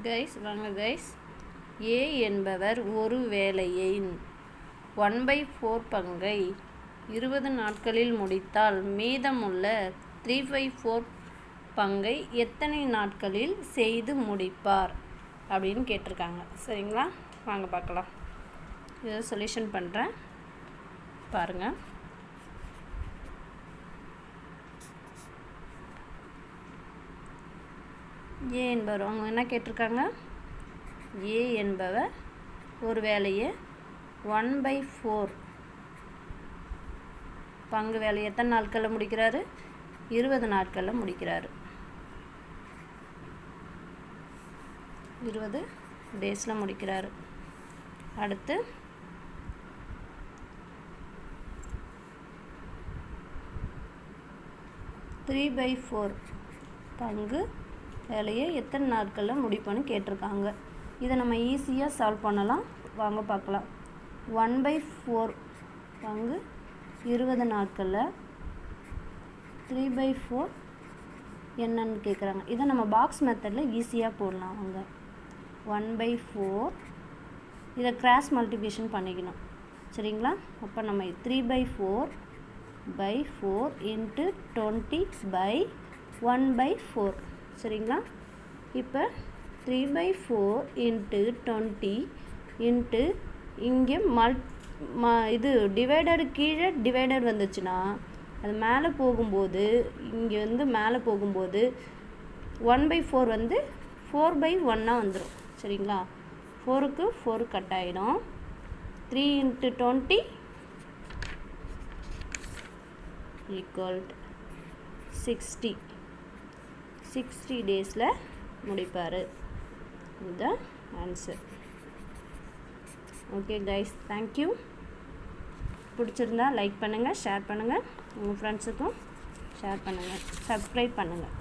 Guys வாங்க guys. ஏ என்பவர் ஒரு வேலையின் 1/4 பங்கை 20 நாட்களில் முடித்தால் மீதமுள்ள 3/4 பங்கை எத்தனை நாட்களில் செய்து முடிப்பார் அப்படின்னு கேட்டிருக்காங்க. சரிங்களா, வாங்க பார்க்கலாம். இதை சொல்யூஷன் பண்ணுறேன் பாருங்கள். ஏ என்பவர் அவங்க என்ன கேட்டிருக்காங்க? ஏ என்பவர் ஒரு வேலையை 1/4 பங்கு வேலையை எத்தனை நாட்களில் முடிக்கிறாரு? 20 நாட்களில் முடிக்கிறாரு. 20 டேஸில் முடிக்கிறாரு. அடுத்து (3/4) பங்கு வேலையை எத்தனை நாட்களில் முடிப்போன்னு கேட்டிருக்காங்க. இதை நம்ம ஈஸியாக சால்வ் பண்ணலாம். வாங்க பார்க்கலாம். 1/4 பங்கு 20 நாட்களில் 3/4 என்னன்னு கேட்குறாங்க. இதை நம்ம பாக்ஸ் மெத்தடில் ஈஸியாக போடலாம். அவங்க 1/4 இதை கிராஸ் மல்டிப்ளிகேஷன் பண்ணிக்கணும். சரிங்களா, அப்போ நம்ம 3/4/4 × 20/1/4. சரிங்களா, இப்போ 3/4 × 20 இன்ட்டு இங்கே இது டிவைடர் கீழே டிவைடர் வந்துச்சுன்னா அது மேலே போகும்போது இங்கே வந்து மேலே போகும்போது 1/4 வந்து 4/1 வந்துடும். சரிங்களா, 4க்கு 4 கட் ஆகிடும். 3 × 20 = 60 டேஸில் முடிப்பார். இதுதான் ஆன்சர். Okay guys, thank you. பிடிச்சிருந்தா லைக் பண்ணுங்கள், ஷேர் பண்ணுங்கள், உங்கள் ஃப்ரெண்ட்ஸுக்கும் ஷேர் பண்ணுங்கள், சப்ஸ்கிரைப் பண்ணுங்கள்.